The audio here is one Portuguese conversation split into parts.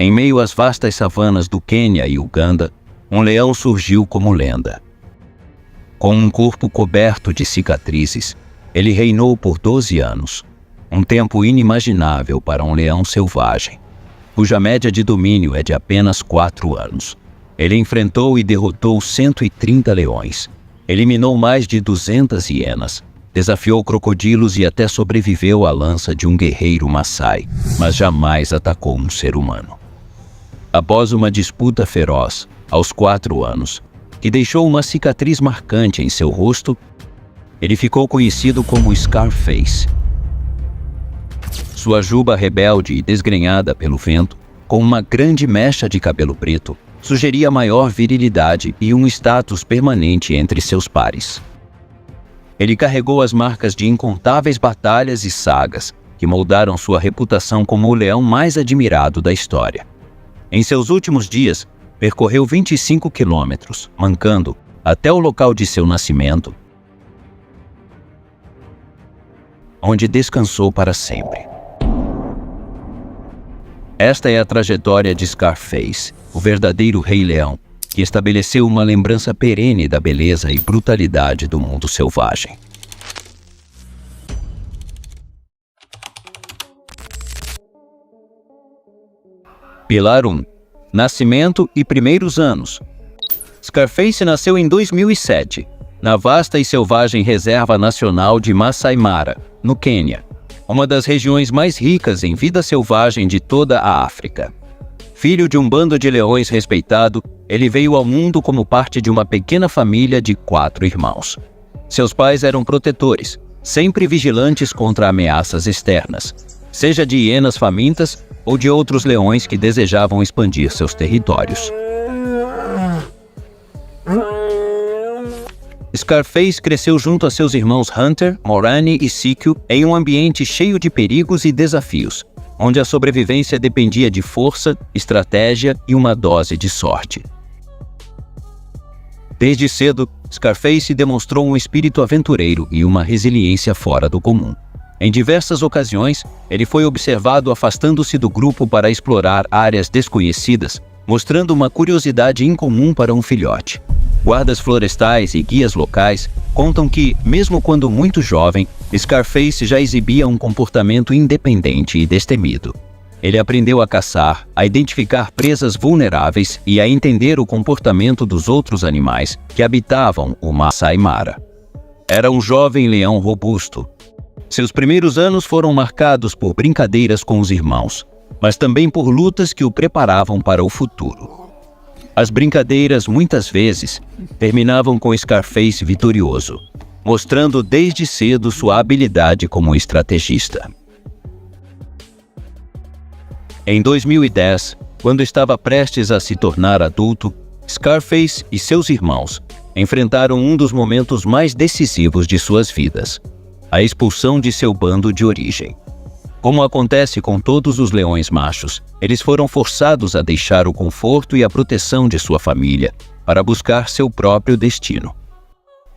Em meio às vastas savanas do Quênia e Uganda, um leão surgiu como lenda. Com um corpo coberto de cicatrizes, ele reinou por 12 anos, um tempo inimaginável para um leão selvagem, cuja média de domínio é de apenas 4 anos. Ele enfrentou e derrotou 130 leões, eliminou mais de 200 hienas, desafiou crocodilos e até sobreviveu à lança de um guerreiro Maasai, mas jamais atacou um ser humano. Após uma disputa feroz, aos 4 anos, que deixou uma cicatriz marcante em seu rosto, ele ficou conhecido como Scarface. Sua juba rebelde e desgrenhada pelo vento, com uma grande mecha de cabelo preto, sugeria maior virilidade e um status permanente entre seus pares. Ele carregou as marcas de incontáveis batalhas e sagas que moldaram sua reputação como o leão mais admirado da história. Em seus últimos dias, percorreu 25 quilômetros, mancando, até o local de seu nascimento, onde descansou para sempre. Esta é a trajetória de Scarface, o verdadeiro Rei Leão, que estabeleceu uma lembrança perene da beleza e brutalidade do mundo selvagem. Pilar 1. Nascimento e primeiros anos. Scarface nasceu em 2007, na vasta e selvagem Reserva Nacional de Masai Mara, no Quênia, uma das regiões mais ricas em vida selvagem de toda a África. Filho de um bando de leões respeitado, ele veio ao mundo como parte de uma pequena família de 4 irmãos. Seus pais eram protetores, sempre vigilantes contra ameaças externas, seja de hienas famintas ou de outros leões que desejavam expandir seus territórios. Scarface cresceu junto a seus irmãos Hunter, Morani e Sikio em um ambiente cheio de perigos e desafios, onde a sobrevivência dependia de força, estratégia e uma dose de sorte. Desde cedo, Scarface demonstrou um espírito aventureiro e uma resiliência fora do comum. Em diversas ocasiões, ele foi observado afastando-se do grupo para explorar áreas desconhecidas, mostrando uma curiosidade incomum para um filhote. Guardas florestais e guias locais contam que, mesmo quando muito jovem, Scarface já exibia um comportamento independente e destemido. Ele aprendeu a caçar, a identificar presas vulneráveis e a entender o comportamento dos outros animais que habitavam o Masai Mara. Era um jovem leão robusto. Seus primeiros anos foram marcados por brincadeiras com os irmãos, mas também por lutas que o preparavam para o futuro. As brincadeiras, muitas vezes, terminavam com Scarface vitorioso, mostrando desde cedo sua habilidade como estrategista. Em 2010, quando estava prestes a se tornar adulto, Scarface e seus irmãos enfrentaram um dos momentos mais decisivos de suas vidas: a expulsão de seu bando de origem. Como acontece com todos os leões machos, eles foram forçados a deixar o conforto e a proteção de sua família para buscar seu próprio destino.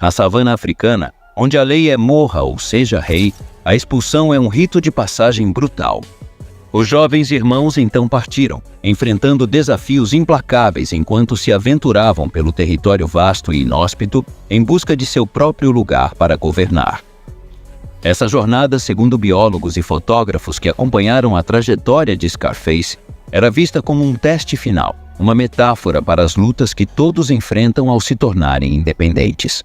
Na savana africana, onde a lei é morra ou seja rei, a expulsão é um rito de passagem brutal. Os jovens irmãos então partiram, enfrentando desafios implacáveis enquanto se aventuravam pelo território vasto e inóspito em busca de seu próprio lugar para governar. Essa jornada, segundo biólogos e fotógrafos que acompanharam a trajetória de Scarface, era vista como um teste final, uma metáfora para as lutas que todos enfrentam ao se tornarem independentes.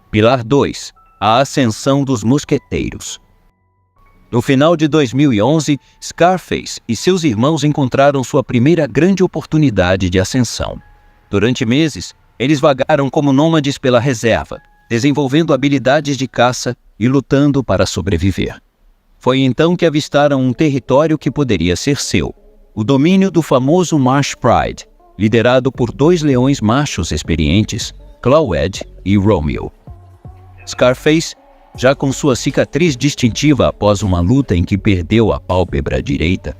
Pilar 2. A ascensão dos mosqueteiros. No final de 2011, Scarface e seus irmãos encontraram sua primeira grande oportunidade de ascensão. Durante meses, eles vagaram como nômades pela reserva, desenvolvendo habilidades de caça e lutando para sobreviver. Foi então que avistaram um território que poderia ser seu, o domínio do famoso Marsh Pride, liderado por 2 leões machos experientes, Clawed e Romeo. Scarface, já com sua cicatriz distintiva após uma luta em que perdeu a pálpebra direita,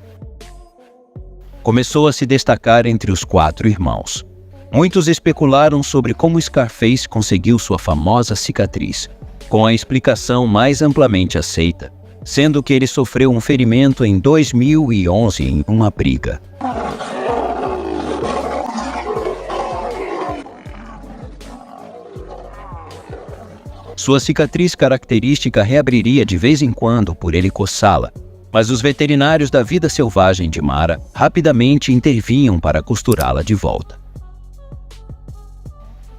começou a se destacar entre os 4 irmãos. Muitos especularam sobre como Scarface conseguiu sua famosa cicatriz. Com a explicação mais amplamente aceita, sendo que ele sofreu um ferimento em 2011 em uma briga. Sua cicatriz característica reabriria de vez em quando por ele coçá-la, mas os veterinários da vida selvagem de Mara rapidamente intervinham para costurá-la de volta.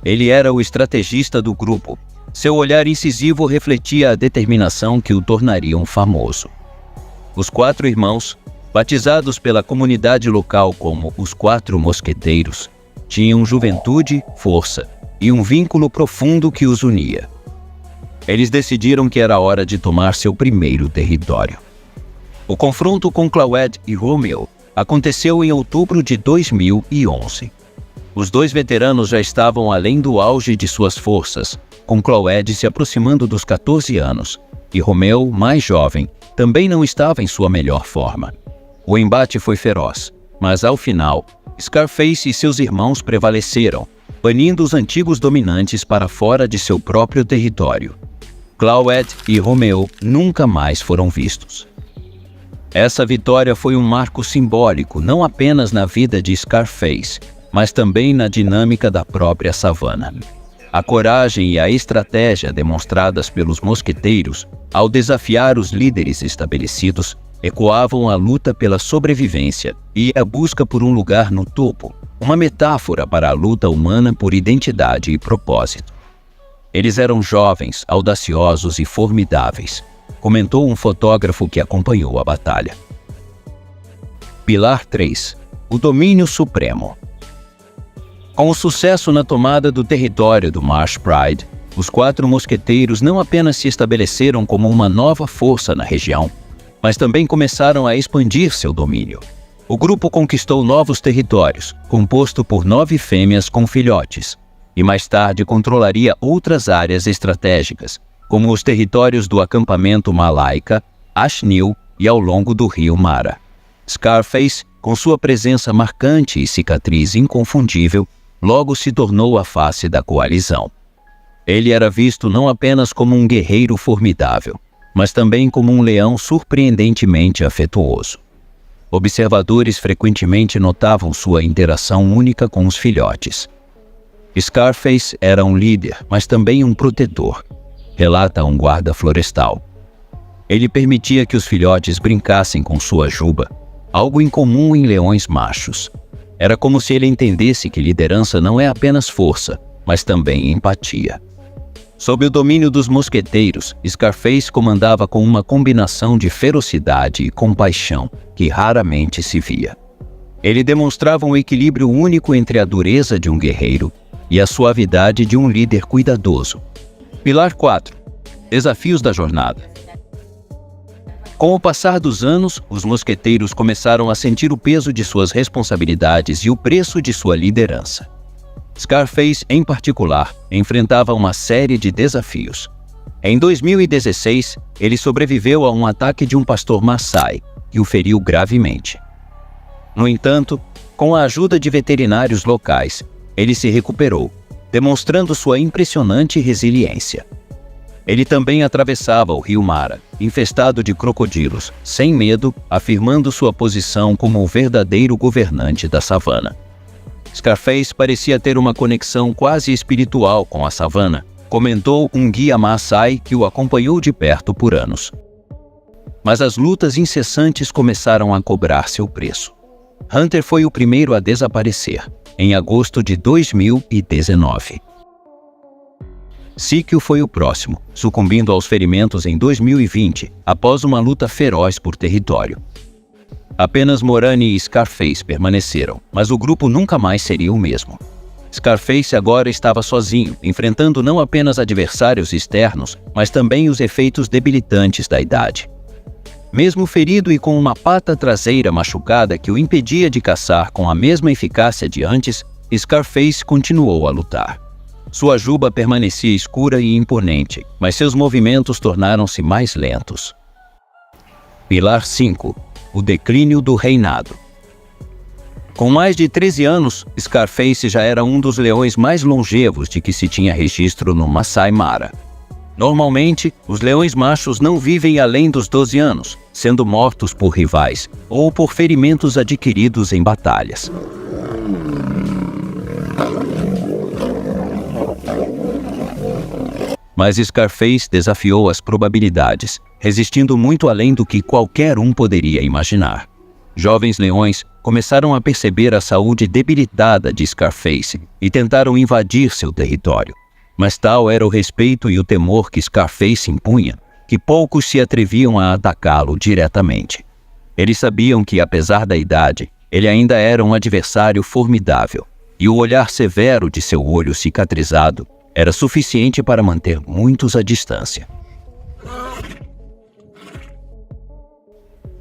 Ele era o estrategista do grupo. Seu olhar incisivo refletia a determinação que o tornariam famoso. Os 4 irmãos, batizados pela comunidade local como os 4 mosqueteiros, tinham juventude, força e um vínculo profundo que os unia. Eles decidiram que era hora de tomar seu primeiro território. O confronto com Claude e Romeu aconteceu em outubro de 2011. Os 2 veteranos já estavam além do auge de suas forças, com Claude se aproximando dos 14 anos, e Romeu, mais jovem, também não estava em sua melhor forma. O embate foi feroz, mas ao final, Scarface e seus irmãos prevaleceram, banindo os antigos dominantes para fora de seu próprio território. Claude e Romeu nunca mais foram vistos. Essa vitória foi um marco simbólico não apenas na vida de Scarface, mas também na dinâmica da própria savana. A coragem e a estratégia demonstradas pelos mosqueteiros ao desafiar os líderes estabelecidos ecoavam a luta pela sobrevivência e a busca por um lugar no topo, uma metáfora para a luta humana por identidade e propósito. Eles eram jovens, audaciosos e formidáveis, comentou um fotógrafo que acompanhou a batalha. Pilar 3. O domínio supremo. Com o sucesso na tomada do território do Marsh Pride, os 4 mosqueteiros não apenas se estabeleceram como uma nova força na região, mas também começaram a expandir seu domínio. O grupo conquistou novos territórios, composto por 9 fêmeas com filhotes, e mais tarde controlaria outras áreas estratégicas, como os territórios do acampamento Malaika, Ashnil e ao longo do rio Mara. Scarface, com sua presença marcante e cicatriz inconfundível, logo se tornou a face da coalizão. Ele era visto não apenas como um guerreiro formidável, mas também como um leão surpreendentemente afetuoso. Observadores frequentemente notavam sua interação única com os filhotes. Scarface era um líder, mas também um protetor, relata um guarda florestal. Ele permitia que os filhotes brincassem com sua juba, algo incomum em leões machos. Era como se ele entendesse que liderança não é apenas força, mas também empatia. Sob o domínio dos mosqueteiros, Scarface comandava com uma combinação de ferocidade e compaixão que raramente se via. Ele demonstrava um equilíbrio único entre a dureza de um guerreiro e a suavidade de um líder cuidadoso. Pilar 4. Desafios da jornada. Com o passar dos anos, os mosqueteiros começaram a sentir o peso de suas responsabilidades e o preço de sua liderança. Scarface, em particular, enfrentava uma série de desafios. Em 2016, ele sobreviveu a um ataque de um pastor Maasai, que o feriu gravemente. No entanto, com a ajuda de veterinários locais, ele se recuperou, demonstrando sua impressionante resiliência. Ele também atravessava o rio Mara, infestado de crocodilos, sem medo, afirmando sua posição como o verdadeiro governante da savana. Scarface parecia ter uma conexão quase espiritual com a savana, comentou um guia Maasai que o acompanhou de perto por anos. Mas as lutas incessantes começaram a cobrar seu preço. Hunter foi o primeiro a desaparecer, em agosto de 2019. Síquio foi o próximo, sucumbindo aos ferimentos em 2020, após uma luta feroz por território. Apenas Morani e Scarface permaneceram, mas o grupo nunca mais seria o mesmo. Scarface agora estava sozinho, enfrentando não apenas adversários externos, mas também os efeitos debilitantes da idade. Mesmo ferido e com uma pata traseira machucada que o impedia de caçar com a mesma eficácia de antes, Scarface continuou a lutar. Sua juba permanecia escura e imponente, mas seus movimentos tornaram-se mais lentos. Pilar 5. O declínio do reinado. Com mais de 13 anos, Scarface já era um dos leões mais longevos de que se tinha registro no Masai Mara. Normalmente, os leões machos não vivem além dos 12 anos, sendo mortos por rivais ou por ferimentos adquiridos em batalhas. Mas Scarface desafiou as probabilidades, resistindo muito além do que qualquer um poderia imaginar. Jovens leões começaram a perceber a saúde debilitada de Scarface e tentaram invadir seu território. Mas tal era o respeito e o temor que Scarface impunha, que poucos se atreviam a atacá-lo diretamente. Eles sabiam que, apesar da idade, ele ainda era um adversário formidável, e o olhar severo de seu olho cicatrizado era suficiente para manter muitos à distância.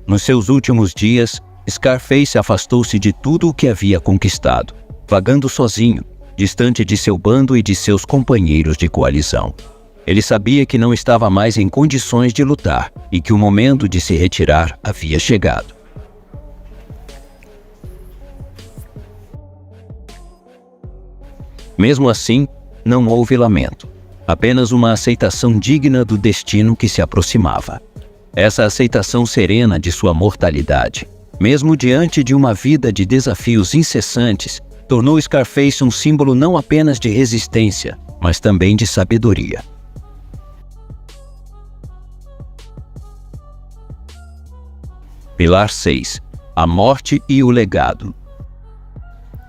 Nos seus últimos dias, Scarface afastou-se de tudo o que havia conquistado, vagando sozinho, distante de seu bando e de seus companheiros de coalizão. Ele sabia que não estava mais em condições de lutar e que o momento de se retirar havia chegado. Mesmo assim, não houve lamento, apenas uma aceitação digna do destino que se aproximava. Essa aceitação serena de sua mortalidade, mesmo diante de uma vida de desafios incessantes, tornou Scarface um símbolo não apenas de resistência, mas também de sabedoria. Pilar 6. A morte e o legado.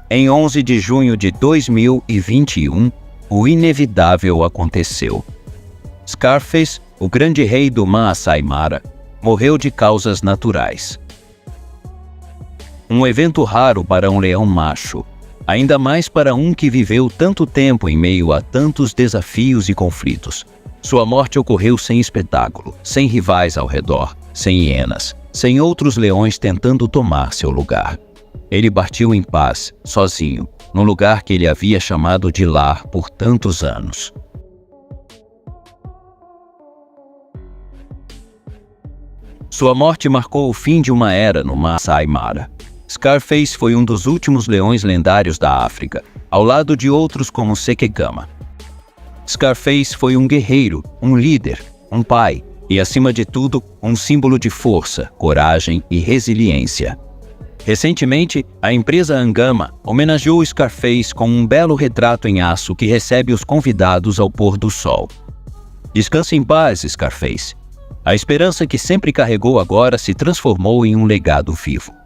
Em 11 de junho de 2021, o inevitável aconteceu. Scarface, o grande rei do Maasai Mara, morreu de causas naturais. Um evento raro para um leão macho, ainda mais para um que viveu tanto tempo em meio a tantos desafios e conflitos. Sua morte ocorreu sem espetáculo, sem rivais ao redor, sem hienas, sem outros leões tentando tomar seu lugar. Ele partiu em paz, sozinho, no lugar que ele havia chamado de lar por tantos anos. Sua morte marcou o fim de uma era no Maasai Mara. Scarface foi um dos últimos leões lendários da África, ao lado de outros como Sekigama. Scarface foi um guerreiro, um líder, um pai e, acima de tudo, um símbolo de força, coragem e resiliência. Recentemente, a empresa Angama homenageou Scarface com um belo retrato em aço que recebe os convidados ao pôr do sol. Descanse em paz, Scarface. A esperança que sempre carregou agora se transformou em um legado vivo.